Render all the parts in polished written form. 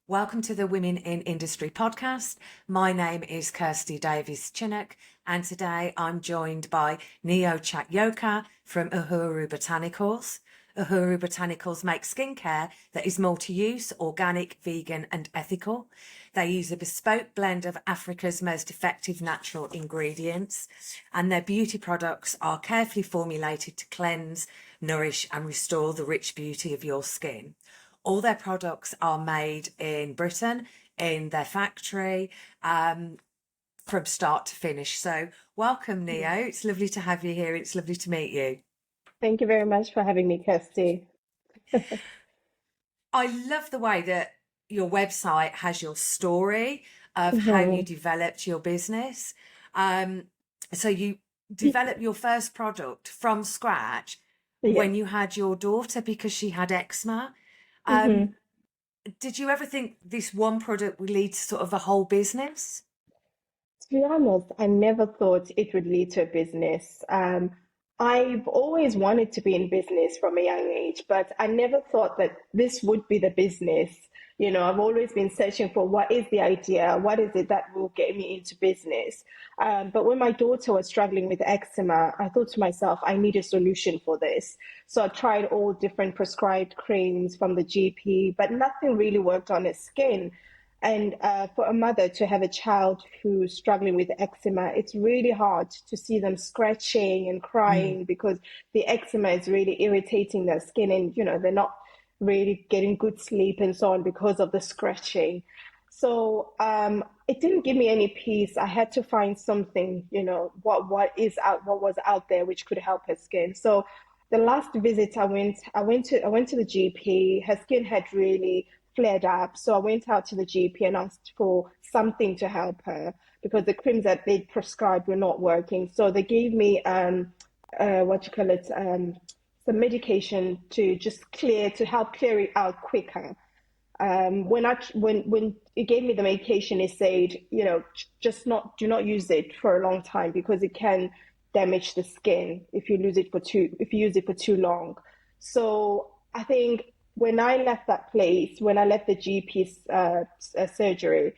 Welcome to the Women in Industry podcast. My name is Kirsty Davies-Chinnock, and today I'm joined by Neo Chatyoka from Uhuru Botanicals. Uhuru Botanicals make skincare that is multi-use, organic, vegan and ethical. They use a bespoke blend of Africa's most effective natural ingredients, and their beauty products are carefully formulated to cleanse, nourish and restore the rich beauty of your skin. All their products are made in Britain, in their factory, from start to finish. So welcome, Neo. It's lovely to have you here. It's lovely to meet you. Thank you very much for having me, Kirsty. I love the way that your website has your story of how you Mhm. developed your business. Um, so you developed your first product from scratch Yes. when you had your daughter because she had eczema. Um, hmm did you ever think this one product would lead to sort of a whole business? To be honest, I never thought it would lead to a business. I've always wanted to be in business from a young age, but I never thought that this would be the business. I've always been searching for what is the idea, what is it that will get me into business. But when my daughter was struggling with eczema, I thought to myself, I need a solution for this. So I tried all different prescribed creams from the GP, but nothing really worked on her skin. And for a mother to have a child who's struggling with eczema, it's really hard to see them scratching and Mm. crying because the eczema is really irritating their skin, and they're not really getting good sleep and so on because of the scratching. So it didn't give me any peace. I had to find something, what was out there which could help her skin. So the last visit I went to the GP. Her skin had really flared up. So I went out to the GP and asked for something to help her because the creams that they prescribed were not working. So they gave me what you call it, some medication to help clear it out quicker. When it gave me the medication, it said, just not do not use it for a long time because it can damage the skin if you use it for too long. So I think when I left the GP's surgery,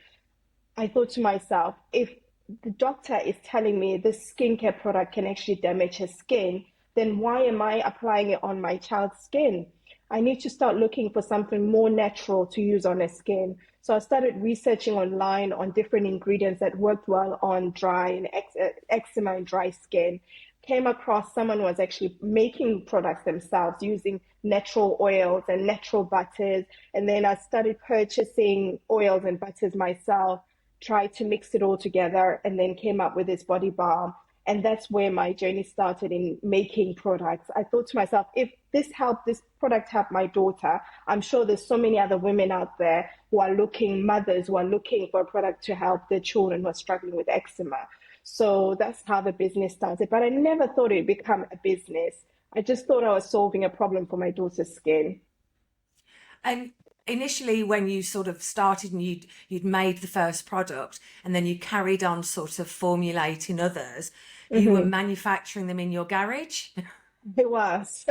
I thought to myself, if the doctor is telling me this skincare product can actually damage her skin, then why am I applying it on my child's skin? I need to start looking for something more natural to use on her skin. So I started researching online on different ingredients that worked well on dry and eczema and dry skin. Came across someone who was actually making products themselves using natural oils and natural butters. And then I started purchasing oils and butters myself, tried to mix it all together, and then came up with this body balm. And that's where my journey started in making products. I thought to myself, if this product helped my daughter, I'm sure there's so many other women out there mothers who are looking for a product to help their children who are struggling with eczema. So that's how the business started. But I never thought it'd become a business. I just thought I was solving a problem for my daughter's skin. And initially, when you sort of started and you'd made the first product, and then you carried on sort of formulating others, you were hmm manufacturing them in your garage. It was.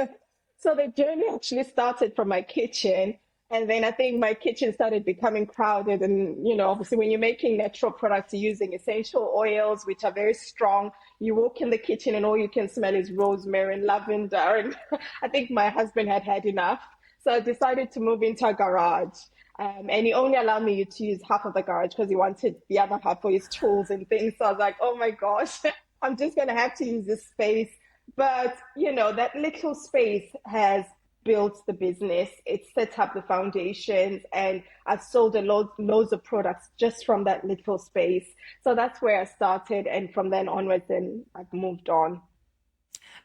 So the journey actually started from my kitchen. And then I think my kitchen started becoming crowded. And, obviously, when you're making natural products, you're using essential oils, which are very strong. You walk in the kitchen and all you can smell is rosemary and lavender. And I think my husband had had enough. So I decided to move into a garage. And he only allowed me to use half of the garage because he wanted the other half for his tools and things. So I was like, oh my gosh, I'm just going to have to use this space. But, that little space has built the business. It set up the foundations, and I've sold loads of products just from that little space. So that's where I started. And from then onwards, then I've moved on.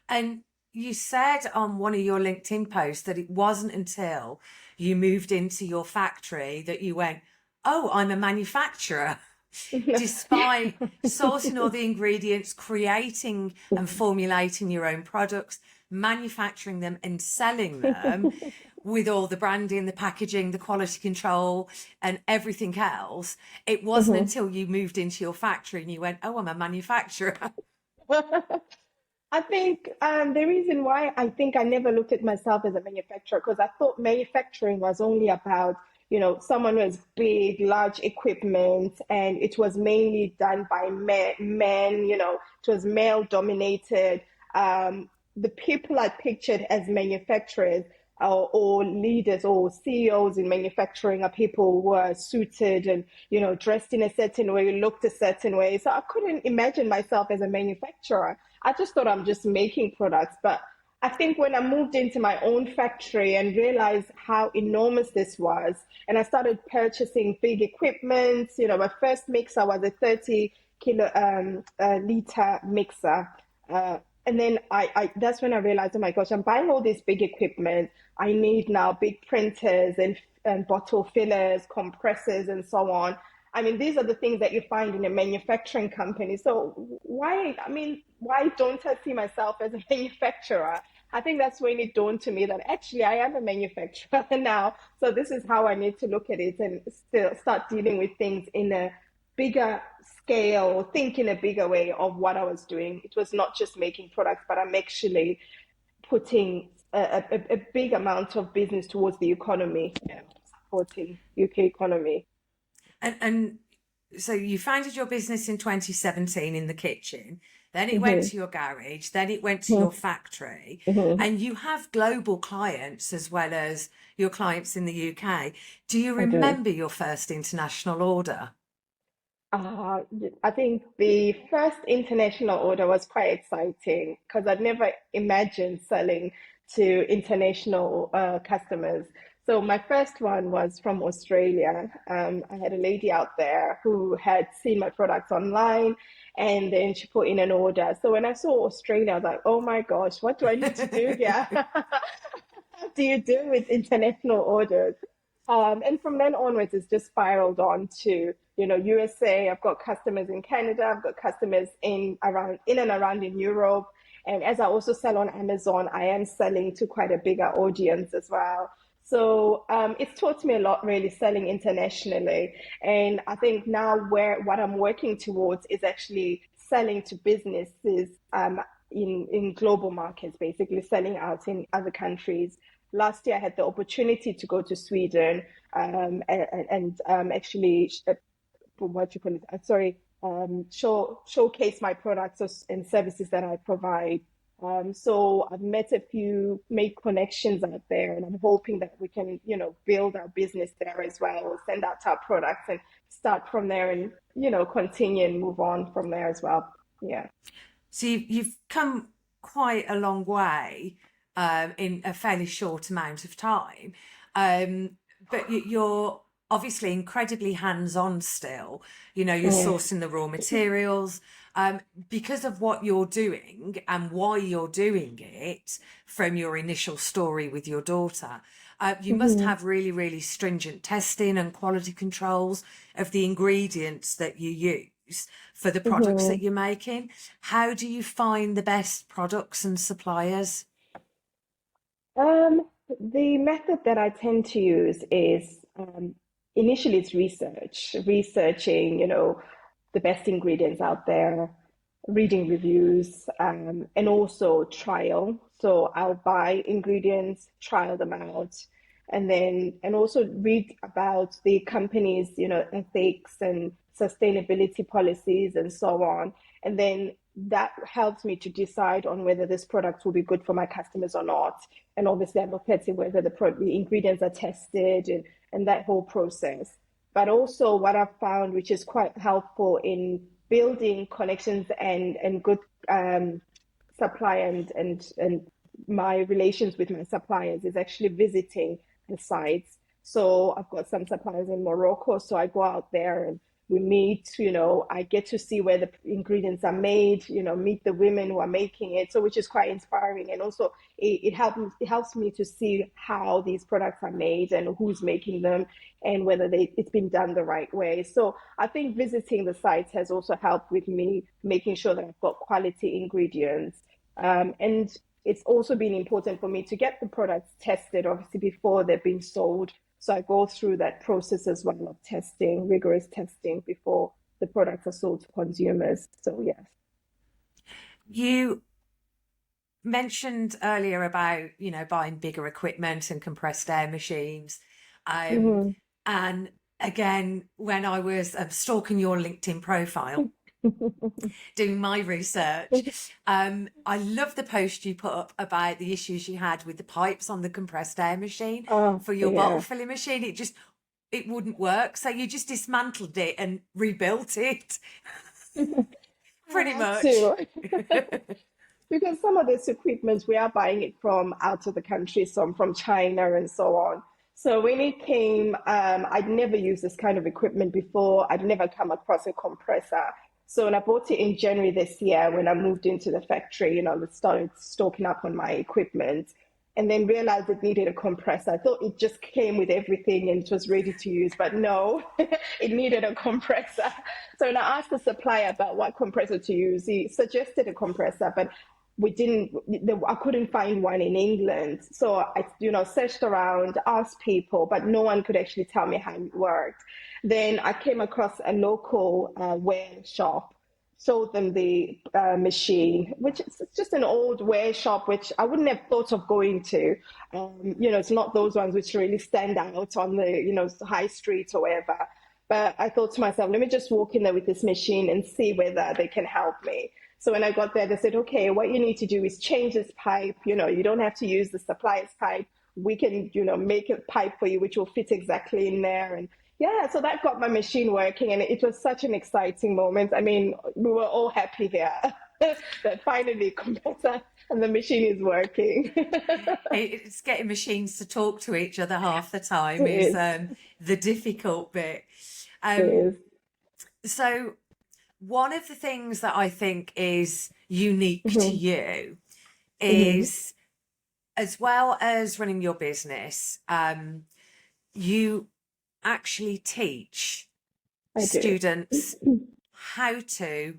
And you said on one of your LinkedIn posts that it wasn't until you moved into your factory that you went, "Oh, I'm a manufacturer." Despite sourcing all the ingredients, creating and formulating your own products, manufacturing them and selling them with all the branding, the packaging, the quality control, and everything else, it wasn't Mhm. until you moved into your factory and you went, "Oh, I'm a manufacturer." I think the reason why I think I never looked at myself as a manufacturer because I thought manufacturing was only about, someone who has big, large equipment, and it was mainly done by men, it was male dominated. The people I pictured as manufacturers or leaders or CEOs in manufacturing are people who are suited and, dressed in a certain way, looked a certain way. So I couldn't imagine myself as a manufacturer. I just thought I'm just making products. But I think when I moved into my own factory and realized how enormous this was, and I started purchasing big equipment, my first mixer was a 30 kilo liter mixer. And then I that's when I realized, oh my gosh, I'm buying all this big equipment. I need now big printers and bottle fillers, compressors, and so on. I mean, these are the things that you find in a manufacturing company. So why don't I see myself as a manufacturer? I think that's when it dawned to me that actually I am a manufacturer now. So this is how I need to look at it and still start dealing with things in a bigger scale, think in a bigger way of what I was doing. It was not just making products, but I'm actually putting a big amount of business towards the economy, supporting UK economy. And so you founded your business in 2017 in the kitchen, then it went Mm-hmm. to your garage, then it went to your Mm-hmm. factory, Mm-hmm. and you have global clients as well as your clients in the UK. Do you I do. remember your first international order? Uh, I think the first international order was quite exciting because I'd never imagined selling to international customers. So my first one was from Australia. I had a lady out there who had seen my products online and then she put in an order. So when I saw Australia, I was like, oh my gosh, what do I need to do here? How do you deal with international orders? And from then onwards, it's just spiraled on to, USA. I've got customers in Canada. I've got customers in and around in Europe. And as I also sell on Amazon, I am selling to quite a bigger audience as well. So it's taught me a lot, really, selling internationally. And I think now what I'm working towards is actually selling to businesses in global markets, basically selling out in other countries. Last year, I had the opportunity to go to Sweden and actually, what you call it, sorry, showcase my products and services that I provide. So I've met a few, made connections out there, and I'm hoping that we can, build our business there as well, send out our products and start from there and, continue and move on from there as well. Yeah. So you've come quite a long way in a fairly short amount of time. But you're obviously incredibly hands-on still. You're Mm, sourcing the raw materials. Because of what you're doing and why you're doing it from your initial story with your daughter, you must mhm, have really, really stringent testing and quality controls of the ingredients that you use for the products that mhm. you're making. How do you find the best products and suppliers? The method that I tend to use is initially it's researching, the best ingredients out there, reading reviews, and also trial. So I'll buy ingredients, trial them out, and also read about the company's, ethics and sustainability policies and so on. And then that helps me to decide on whether this product will be good for my customers or not. And obviously, I look at whether the ingredients are tested and that whole process. But also, what I've found, which is quite helpful in building connections and good supply and my relations with my suppliers, is actually visiting the sites. So I've got some suppliers in Morocco, so I go out there and we meet, I get to see where the ingredients are made, meet the women who are making it, so which is quite inspiring. And also it helps me to see how these products are made and who's making them and whether it's been done the right way. So I think visiting the sites has also helped with me making sure that I've got quality ingredients. And it's also been important for me to get the products tested, obviously, before they've been sold. So I go through that process as well of testing, rigorous testing before the products are sold to consumers. So yes. You mentioned earlier about, buying bigger equipment and compressed air machines. Um, Mm-hmm. And again, when I was stalking your LinkedIn profile, doing my research, I love the post you put up about the issues you had with the pipes on the compressed air machine Oh, for your bottle yeah. filling machine. It wouldn't work. So you just dismantled it and rebuilt it, I pretty had much. to. Because some of this equipment we are buying it from out of the country, some from China and so on. So when it came, I'd never used this kind of equipment before. I'd never come across a compressor. So when I bought it in January this year, when I moved into the factory, I started stocking up on my equipment and then realized it needed a compressor. I thought it just came with everything and it was ready to use, but no, it needed a compressor. So when I asked the supplier about what compressor to use, he suggested a compressor, but we didn't, I couldn't find one in England. So I, searched around, asked people, but no one could actually tell me how it worked. Then I came across a local wear shop, showed them the machine, which is just an old wear shop, which I wouldn't have thought of going to. It's not those ones which really stand out on the, high street or whatever. But I thought to myself, let me just walk in there with this machine and see whether they can help me. So when I got there, they said, okay, what you need to do is change this pipe. You don't have to use the supplier's pipe. We can, make a pipe for you, which will fit exactly in there. And yeah, so that got my machine working. And it was such an exciting moment. I mean, we were all happy there that finally the compressor and the machine is working. It's getting machines to talk to each other half the time is It the difficult bit. Um, is. so one of the things that I think is unique to Mm-hmm. you Mm-hmm. is, as well as running your business, you actually teach I do. students how to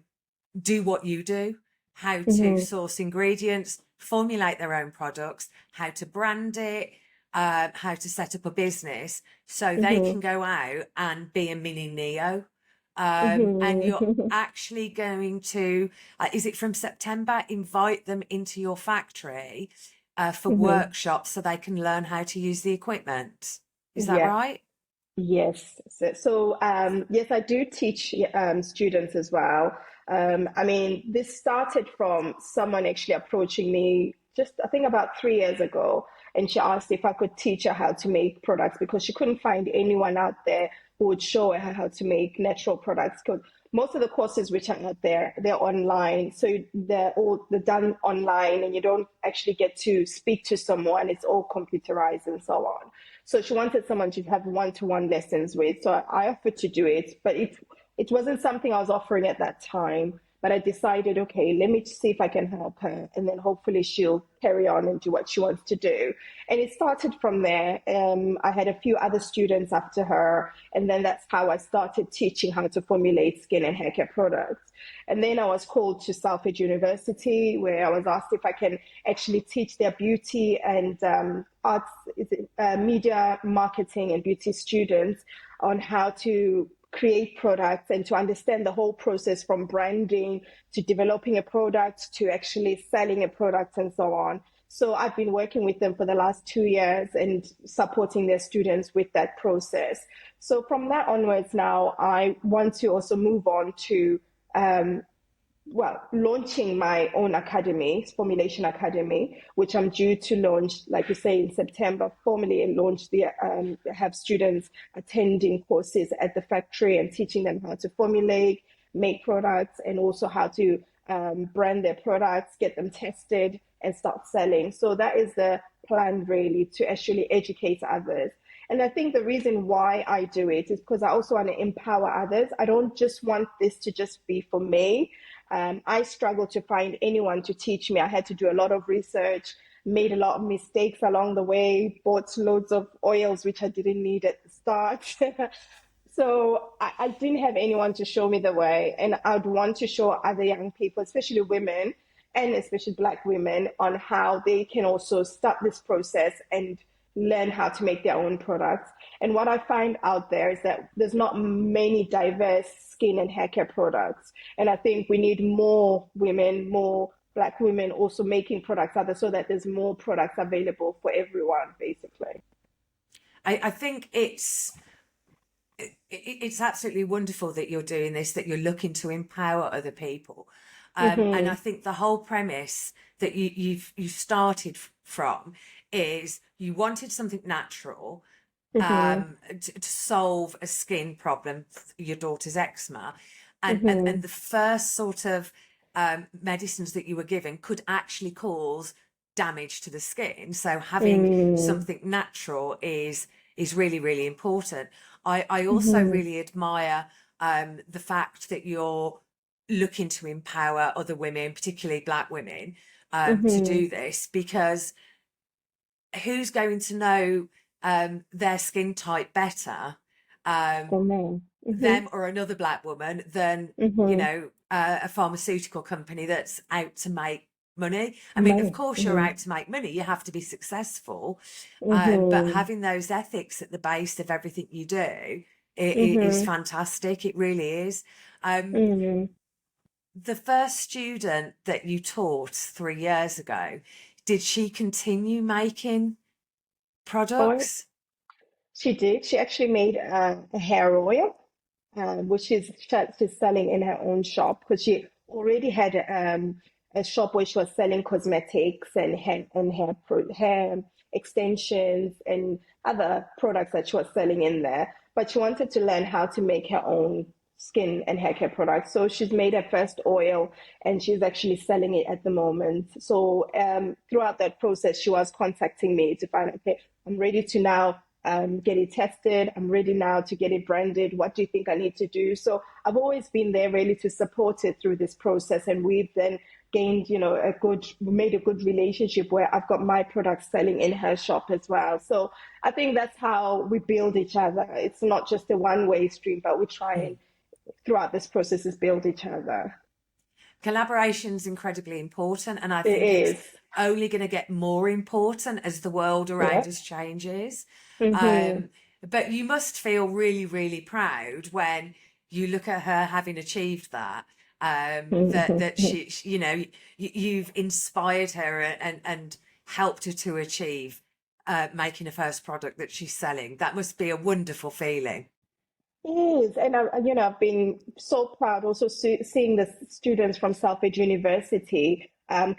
do what you do, how to Mm-hmm. source ingredients, formulate their own products, how to brand it, how to set up a business so they Mm-hmm. can go out and be a mini Neo. And you're Mm-hmm. actually going to, is it from September, invite them into your factory for Mm-hmm. workshops so they can learn how to use the equipment. Is that Yeah. right? Yes. Yes, I do teach students as well. I mean, this started from someone actually approaching me just, I think, about 3 years ago. And she asked if I could teach her how to make products because she couldn't find anyone out there who would show her how to make natural products. Because most of the courses which are out there, they're online. So they're done online and you don't actually get to speak to someone. It's all computerized and so on. So she wanted someone to have one-to-one lessons with. So I offered to do it, but it wasn't something I was offering at that time. But I decided, okay, let me see if I can help her, and then hopefully she'll carry on and do what she wants to do. And it started from there. I had a few other students after her, and then that's how I started teaching how to formulate skin and hair care products. And then I was called to Salford University, where I was asked if I can actually teach their beauty and arts, media marketing and beauty students on how to create products and to understand the whole process from branding to developing a product to actually selling a product and so on. So I've been working with them for the last 2 years and supporting their students with that process. So from that onwards now, I want to also move on to launching my own academy, Formulation Academy, which I'm due to launch, like you say, in September, formally and launch have students attending courses at the factory and teaching them how to formulate, make products, and also how to brand their products, get them tested, and start selling. So that is the plan, really, to actually educate others. And I think the reason why I do it is because I also want to empower others. I don't just want this to just be for me. I struggled to find anyone to teach me. I had to do a lot of research, made a lot of mistakes along the way, bought loads of oils which I didn't need at the start. So I didn't have anyone to show me the way, and I'd want to show other young people, especially women, and especially Black women, on how they can also start this process and learn how to make their own products. And what I find out there is that there's not many diverse skin and hair care products. And I think we need more women, more Black women also making products out there so that there's more products available for everyone, basically. I think it's it's absolutely wonderful that you're doing this, that you're looking to empower other people. And I Mm-hmm. think the whole premise that you've started from is you wanted something natural Mm-hmm. to solve a skin problem, your daughter's eczema, Mm-hmm. and the first sort of medicines that you were given could actually cause damage to the skin. So having Mm-hmm. something natural is really, really important. I also Mm-hmm. really admire the fact that you're looking to empower other women, particularly Black women, to Mm-hmm. do this, because who's going to know their skin type better, um, For men. Mm-hmm. them or another Black woman, than Mm-hmm. a pharmaceutical company that's out to make money. I mean, of Money. course, you're Mm-hmm. out to make money. You have to be successful, but Mm-hmm. having those ethics at the base of everything you do is Mm-hmm. fantastic. It really is. Um, Mm-hmm. the first student that you taught 3 years ago, did she continue making Oh, products? she did. She actually made a hair oil, which she's selling in her own shop because she already had a shop where she was selling cosmetics and hair extensions and other products that she was selling in there. But she wanted to learn how to make her own skin and hair care products. So she's made her first oil and she's actually selling it at the moment. So throughout that process, she was contacting me to find, okay, I'm ready to now get it tested. I'm ready now to get it branded. What do you think I need to do? So I've always been there really to support it through this process. And we've then gained, made a good relationship where I've got my products selling in her shop as well. So I think that's how we build each other. It's not just a one-way stream, but we try and throughout this process is build each other. Collaboration is incredibly important, and I It think it's is. only going to get more important as the world around Yeah. us changes. Mm-hmm. Um, but you must feel really, really proud when you look at her having achieved that. That Mm-hmm. you've inspired her and helped her to achieve making a first product that she's selling. That must be a wonderful feeling. It is, and I've been so proud also seeing the students from Southridge University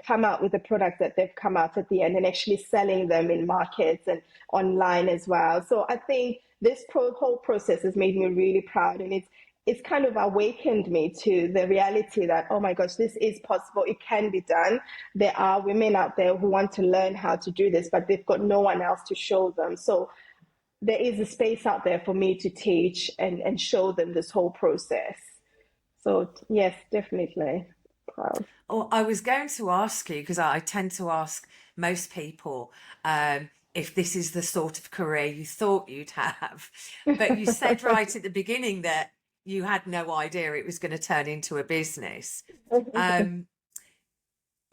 come out with the product that they've come out at the end and actually selling them in markets and online as well. So I think this whole process has made me really proud, and it's kind of awakened me to the reality that, oh my gosh, this is possible. It can be done. There are women out there who want to learn how to do this, but they've got no one else to show them. So there is a space out there for me to teach and show them this whole process. So yes, definitely proud. Oh, I was going to ask you, because I tend to ask most people if this is the sort of career you thought you'd have. But you said right at the beginning that you had no idea it was going to turn into a business. Um,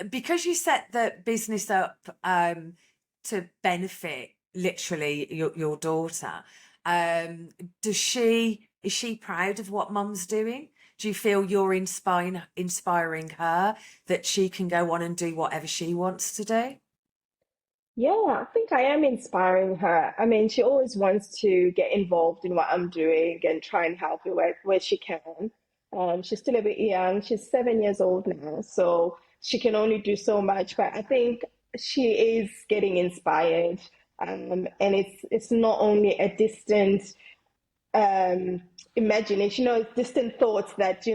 because you set the business up to benefit literally your daughter, um, is she proud of what mum's doing? Do you feel you're inspiring her, that she can go on and do whatever she wants to do? Yeah, I think I am inspiring her. I mean, she always wants to get involved in what I'm doing and try and help me where she can. She's still a bit young. She's 7 years old now, so she can only do so much. But I think she is getting inspired, and it's not only a distant um, imagination, distant thoughts that,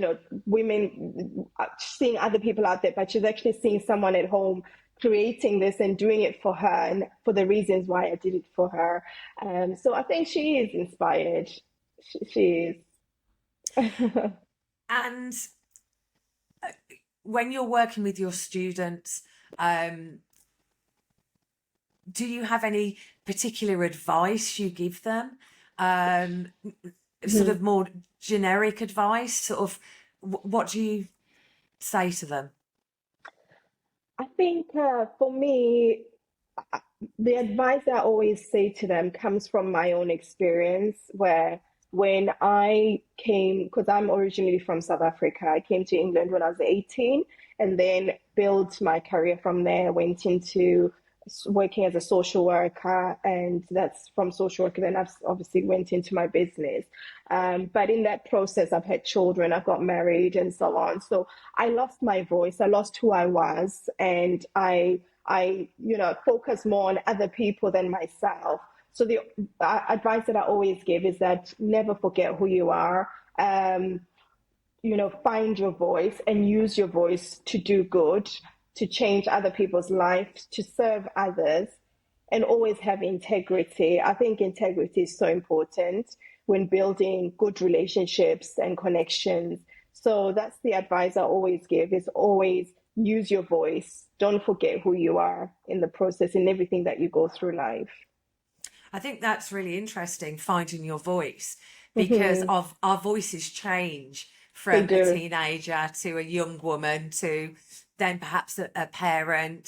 women seeing other people out there, but she's actually seeing someone at home creating this and doing it for her and for the reasons why I did it for her. So I think she is inspired. She is. And when you're working with your students, um, do you have any particular advice you give them? Um, Sort of more generic advice, sort of what do you say to them? I think for me, the advice I always say to them comes from my own experience, where when I came, because I'm originally from South Africa, I came to England when I was 18 and then built my career from there, went into working as a social worker, and that's from social worker. Then I've obviously went into my business. But in that process, I've had children, I've got married, and so on. So I lost my voice, I lost who I was, and I focus more on other people than myself. So the advice that I always give is that never forget who you are. Find your voice and use your voice to do good, to change other people's lives, to serve others, and always have integrity. I think integrity is so important when building good relationships and connections. So that's the advice I always give, is always use your voice. Don't forget who you are in the process, in everything that you go through life. I think that's really interesting, finding your voice, because Mm-hmm. of our voices change They from a do. teenager to a young woman to then perhaps a parent,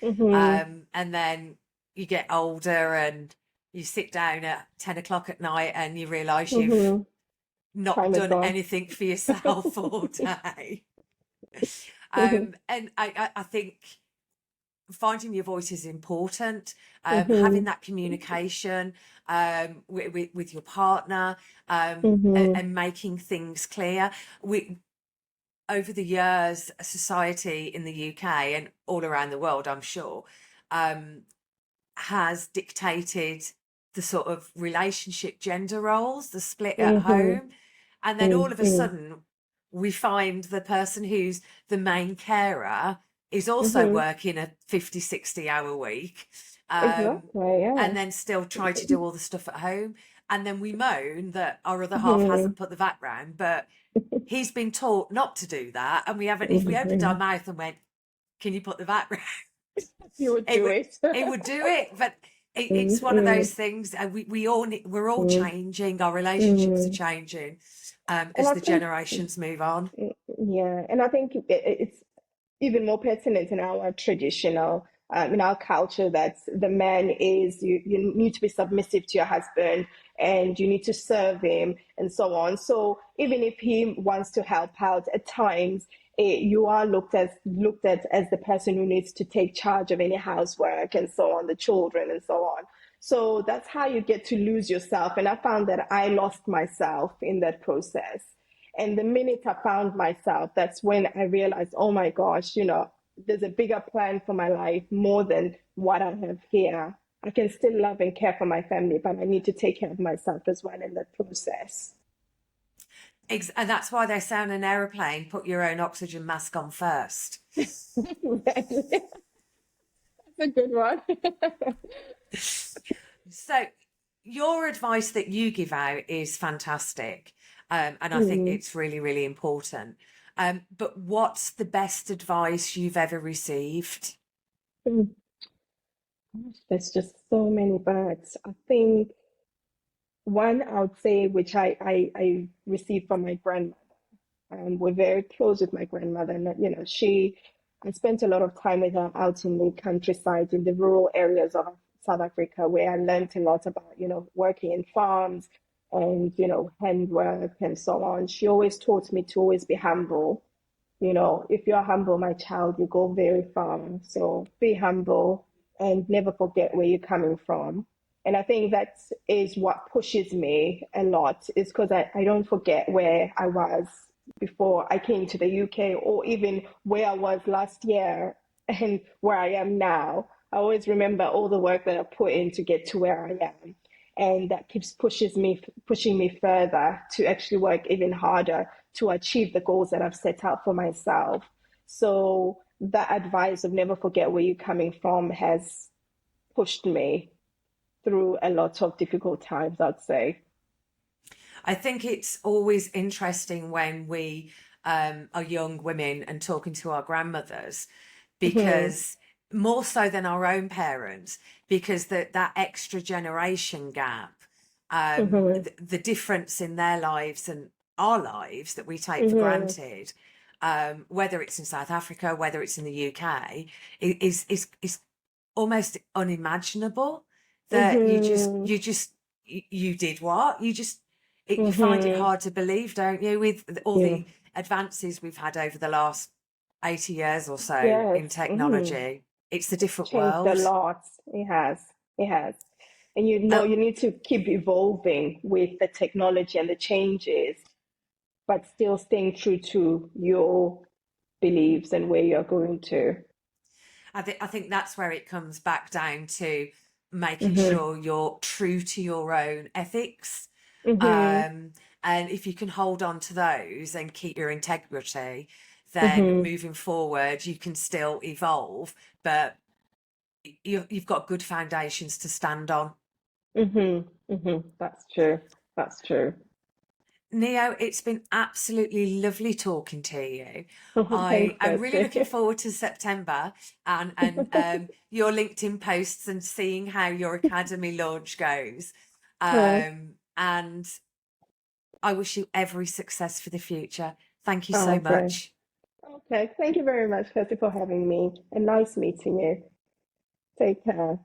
Mm-hmm. and then you get older and you sit down at 10 o'clock at night and you realize you've Mm-hmm. not Time is done gone. anything for yourself all day. Mm-hmm. And I think finding your voice is important. Having Mm-hmm. that communication with your partner, Mm-hmm. and making things clear. We Over the years, society in the UK and all around the world, I'm sure, um, has dictated the sort of relationship gender roles, the split at Mm-hmm. home. And then all of a Mm-hmm. sudden, we find the person who's the main carer is also Mm-hmm. working a 50, 60 hour week, Exactly, yeah. and then still try to do all the stuff at home. And then we moan that our other half Mm-hmm. hasn't put the vat round, but he's been taught not to do that. And we haven't, if we opened our Mm-hmm. mouth and went, can you put the vat round? You would it do would it. it would do it. But it's one of Mm-hmm. those things, and we're all changing, our relationships are Mm-hmm. changing, And as I the think, generations move on. yeah, and I think it's even more pertinent in our traditional, in our culture, that the man is, you need to be submissive to your husband and you need to serve him and so on. So even if he wants to help out at times, you are looked at as the person who needs to take charge of any housework and so on, the children and so on. So that's how you get to lose yourself. And I found that I lost myself in that process. And the minute I found myself, that's when I realized, oh my gosh, there's a bigger plan for my life more than what I have here. I can still love and care for my family, but I need to take care of myself as well in that process. And that's why they say on an aeroplane, put your own oxygen mask on first. That's a good one. So your advice that you give out is fantastic, and I think Mm. it's really, really important. But what's the best advice you've ever received? Mm. Gosh, there's just so many birds. I think one I would say, which I received from my grandmother. We're very close with my grandmother, and I spent a lot of time with her out in the countryside, in the rural areas of South Africa, where I learned a lot about, working in farms and, handwork and so on. She always taught me to always be humble. If you're humble, my child, you go very far. So be humble and never forget where you're coming from. And I think that is what pushes me a lot, is because I don't forget where I was before I came to the UK, or even where I was last year and where I am now. I always remember all the work that I put in to get to where I am. And that keeps pushing me further to actually work even harder to achieve the goals that I've set out for myself. So that advice of never forget where you're coming from has pushed me through a lot of difficult times, I'd say. I think it's always interesting when we are young women and talking to our grandmothers, Mm-hmm. because more so than our own parents, because that extra generation gap, Mm-hmm. the difference in their lives and our lives that we take for Mm-hmm. granted, whether it's in South Africa, whether it's in the UK, is almost unimaginable. That Mm-hmm. you did what you just you find it Mm-hmm. hard to believe, don't you, with all Yeah. the advances we've had over the last 80 years or so Yes. in Mm-hmm. technology. it's a different Changed a world. lot. It has. It has. And Uh, you need to keep evolving with the technology and the changes, but still staying true to your beliefs and where you're going to. I think that's where it comes back down to making Mm-hmm. sure you're true to your own ethics. Mm-hmm. Um, and if you can hold on to those and keep your integrity, then Mm-hmm. moving forward, you can still evolve, but you've got good foundations to stand on. Mm-hmm. Mm-hmm. That's true. That's true. Neo, it's been absolutely lovely talking to you. Thanks, I'm really Kirsty. looking forward to September and your LinkedIn posts and seeing how your academy launch goes. Oh, And I wish you every success for the future. Thank you so okay. much. Okay. Thank you very much, Kirsty, for having me. And nice meeting you. Take care.